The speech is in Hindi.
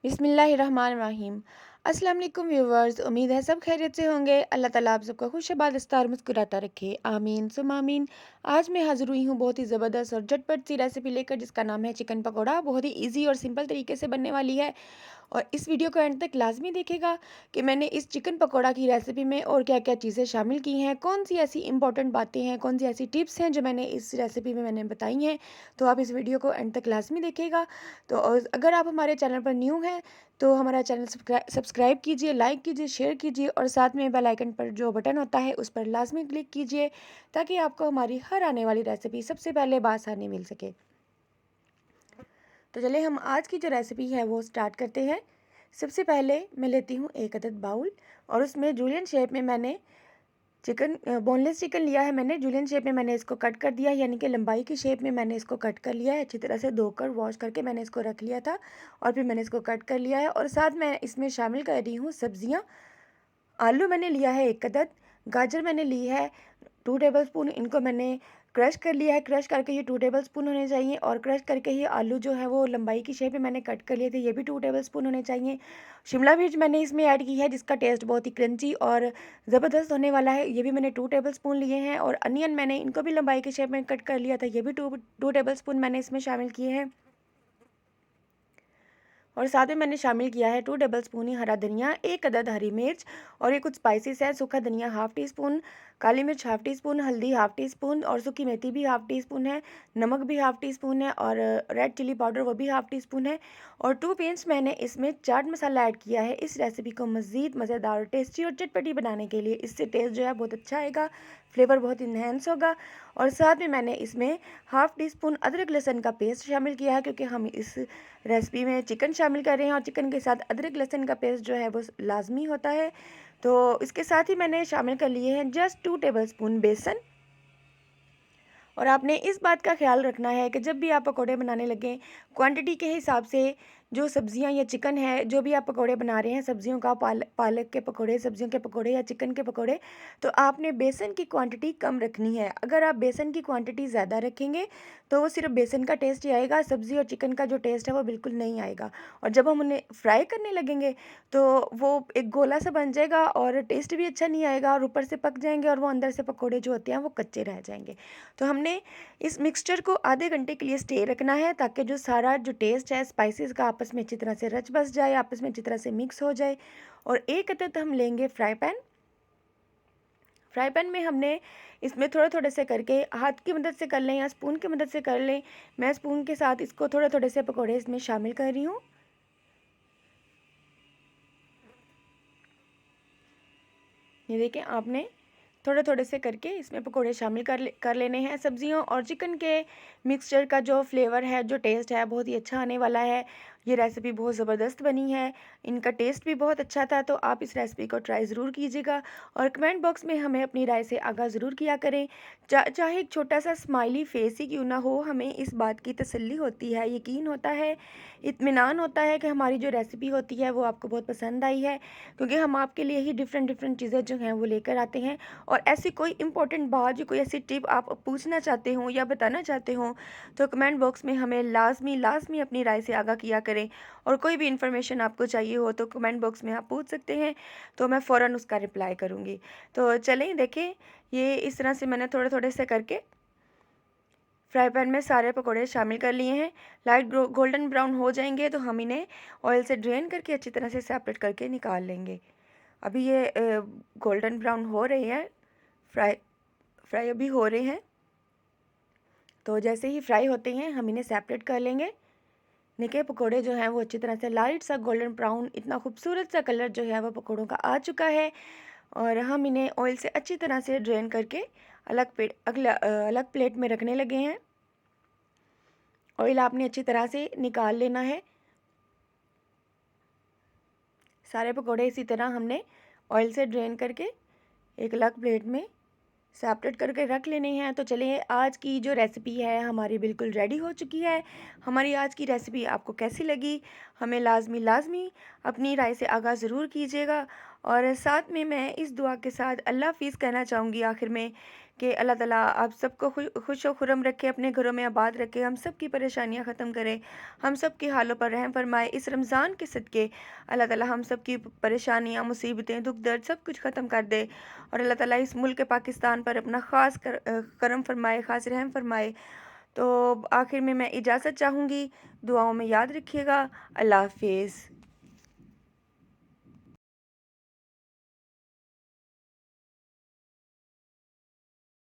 बिस्मिल्लाहिर्रहमानिर्रहीम। अस्सलाम वालेकुम व्यूवर्स, उम्मीद है सब खैरियत से होंगे। अल्लाह ताला आप सबको खुशबाद इस्तार मुस्कुराता रखे, आमीन सुम आमीन। आज मैं हाज़िर हुई हूँ बहुत ही ज़बरदस्त और झटपट सी रेसिपी लेकर, जिसका नाम है चिकन पकौड़ा। बहुत ही ईजी और सिंपल तरीके से बनने वाली है और इस वीडियो को एंड तक लाजमी देखेगा कि मैंने इस चिकन पकौड़ा की रेसिपी में और क्या क्या चीज़ें शामिल की हैं, कौन सी ऐसी इंपॉर्टेंट बातें हैं, कौन सी ऐसी टिप्स हैं जो मैंने इस रेसिपी में बताई हैं। तो आप इस वीडियो को एंड तक लाजमी देखेगा। तो अगर आप हमारे चैनल पर न्यू हैं तो हमारा चैनल सब्सक्राइब कीजिए, लाइक कीजिए, शेयर कीजिए और साथ में बेल आइकन पर जो बटन होता है उस पर लाजमी क्लिक कीजिए, ताकि आपको हमारी हर आने वाली रेसिपी सबसे पहले बासानी मिल सके। तो चलिए हम आज की जो रेसिपी है वो स्टार्ट करते हैं। सबसे पहले मैं लेती हूँ एक अदद बाउल और उसमें जूलियन शेप में मैंने बोनलेस चिकन लिया है। मैंने जूलियन शेप में मैंने इसको कट कर दिया, यानी कि लंबाई की शेप में मैंने इसको कट कर लिया है। अच्छी तरह से धोकर वॉश करके मैंने इसको रख लिया था और फिर मैंने इसको कट कर लिया है। और साथ मैं इसमें शामिल कर रही हूँ सब्जियाँ। आलू मैंने लिया है एक अदद, गाजर मैंने ली है 2 टेबलस्पून। इनको मैंने क्रश कर लिया है। क्रश करके ये 2 टेबलस्पून होने चाहिए और क्रश करके ही आलू जो है वो लंबाई की शेप में मैंने कट कर लिए थे, ये भी 2 टेबलस्पून होने चाहिए। शिमला मिर्च मैंने इसमें ऐड की है, जिसका टेस्ट बहुत ही क्रंची और ज़बरदस्त होने वाला है, ये भी मैंने 2 टेबलस्पून लिए हैं। और अनियन मैंने इनको भी लंबाई की शेप में कट कर लिया था, ये भी टू टेबलस्पून मैंने इसमें शामिल किए हैं। और साथ में मैंने शामिल किया है 2 टेबलस्पून ही हरा धनिया, एक अदद हरी मिर्च और ये कुछ स्पाइसेस है। सूखा धनिया हाफ़ टी स्पून, काली मिर्च हाफ़ टी स्पून, हल्दी हाफ़ टी स्पून और सूखी मेथी भी हाफ़ टी स्पून है, नमक भी हाफ़ टी स्पून है और रेड चिली पाउडर वो भी हाफ़ टी स्पून है। और 2 पिंच मैंने इसमें चाट मसाला ऐड किया है, इस रेसिपी को मज़ीद मज़ेदार, टेस्टी और चटपटी बनाने के लिए। इससे टेस्ट जो है बहुत अच्छा आएगा, फ्लेवर बहुत इन्हेंस होगा। और साथ में मैंने इसमें हाफ़ टी स्पून अदरक लहसुन का पेस्ट शामिल किया है, क्योंकि हम इस रेसिपी में चिकन शामिल कर रहे हैं और चिकन के साथ अदरक लहसुन का पेस्ट जो है वो लाजमी होता है। तो इसके साथ ही मैंने शामिल कर लिए हैं जस्ट 2 टेबलस्पून बेसन। और आपने इस बात का ख्याल रखना है कि जब भी आप पकोड़े बनाने लगें, क्वांटिटी के हिसाब से जो सब्जियां या चिकन है, जो भी आप पकोड़े बना रहे हैं, सब्जियों का पालक के पकोड़े, सब्जियों के पकोड़े या चिकन के पकोड़े, तो आपने बेसन की क्वांटिटी कम रखनी है। अगर आप बेसन की क्वांटिटी ज़्यादा रखेंगे तो वो सिर्फ बेसन का टेस्ट ही आएगा, सब्ज़ी और चिकन का जो टेस्ट है वो बिल्कुल नहीं आएगा। और जब हम उन्हें फ्राई करने लगेंगे तो वो एक गोला सा बन जाएगा और टेस्ट भी अच्छा नहीं आएगा और ऊपर से पक जाएंगे और वो अंदर से पकोड़े जो होते हैं वो कच्चे रह जाएंगे। तो हमने इस मिक्सचर को आधे घंटे के लिए स्टे रखना है, ताकि जो सारा जो टेस्ट है स्पाइसेस का आपस में अच्छी तरह से रच बस जाए, आपस में अच्छी तरह से मिक्स हो जाए। और एक अदद हम लेंगे फ्राई पैन। फ्राई पैन में हमने इसमें थोड़े थोड़े से करके हाथ की मदद से कर लें या स्पून की मदद से कर लें। मैं स्पून के साथ इसको थोड़े थोड़े से पकौड़े इसमें शामिल कर रही हूँ। ये देखें, आपने थोड़े थोड़े से करके इसमें पकोड़े शामिल कर लेने हैं। सब्जियों और चिकन के मिक्सचर का जो फ्लेवर है, जो टेस्ट है, बहुत ही अच्छा आने वाला है। ये रेसिपी बहुत ज़बरदस्त बनी है, इनका टेस्ट भी बहुत अच्छा था। तो आप इस रेसिपी को ट्राई ज़रूर कीजिएगा और कमेंट बॉक्स में हमें अपनी राय से आगाह ज़रूर किया करें। चाहे एक छोटा सा स्माइली फेस ही क्यों ना हो, हमें इस बात की तसल्ली होती है, यकीन होता है, इत्मीनान होता है कि हमारी जो रेसिपी होती है वो आपको बहुत पसंद आई है, क्योंकि हम आपके लिए ही डिफरेंट डिफरेंट चीज़ें जो हैं वो लेकर आते हैं। और ऐसी कोई इंपॉर्टेंट बात, जो कोई ऐसी टिप आप पूछना चाहते हो या बताना चाहते हो, तो कमेंट बॉक्स में हमें लाजमी लाजमी अपनी राय से आगाह किया करें। और कोई भी इन्फॉर्मेशन आपको चाहिए हो तो कमेंट बॉक्स में आप पूछ सकते हैं, तो मैं फ़ौरन उसका रिप्लाई करूँगी। तो चलें देखें, ये इस तरह से मैंने थोड़े थोड़े से करके फ्राई पैन में सारे पकौड़े शामिल कर लिए हैं। लाइट गोल्डन ब्राउन हो जाएंगे तो हम इन्हें ऑयल से ड्रेन करके अच्छी तरह से सेपरेट करके निकाल लेंगे। अभी ये गोल्डन ब्राउन हो रही है, फ्राई फ्राई अभी हो रहे हैं। तो जैसे ही फ्राई होते हैं हम इन्हें सेपरेट कर लेंगे। देखिए, पकोड़े जो हैं वो अच्छी तरह से लाइट सा गोल्डन ब्राउन, इतना खूबसूरत सा कलर जो है वो पकोड़ों का आ चुका है। और हम इन्हें ऑयल से अच्छी तरह से ड्रेन करके अलग प्लेट में रखने लगे हैं। ऑयल आपने अच्छी तरह से निकाल लेना है। सारे पकोड़े इसी तरह हमने ऑयल से ड्रेन करके एक अलग प्लेट में सेपरेट करके रख लेने हैं। तो चलिए, आज की जो रेसिपी है हमारी बिल्कुल रेडी हो चुकी है। हमारी आज की रेसिपी आपको कैसी लगी, हमें लाजमी लाजमी अपनी राय से आगाह ज़रूर कीजिएगा। और साथ में मैं इस दुआ के साथ अल्लाह हाफिज़ कहना चाहूँगी आखिर में, कि अल्लाह ताला आप सबको खुश व खुरम रखे, अपने घरों में आबाद रखे, हम सब की परेशानियां ख़त्म करे, हम सब की हालों पर रहम फरमाए। इस रमज़ान के सदके अल्लाह ताला हम सब की परेशानियां, मुसीबतें, दुख दर्द सब कुछ ख़त्म कर दे और अल्लाह ताला इस मुल्क पाकिस्तान पर अपना करम फरमाए, ख़ास रहम फरमाए। तो आखिर में मैं इजाज़त चाहूँगी, दुआओं में याद रखिएगा। अल्लाह हाफ़िज़।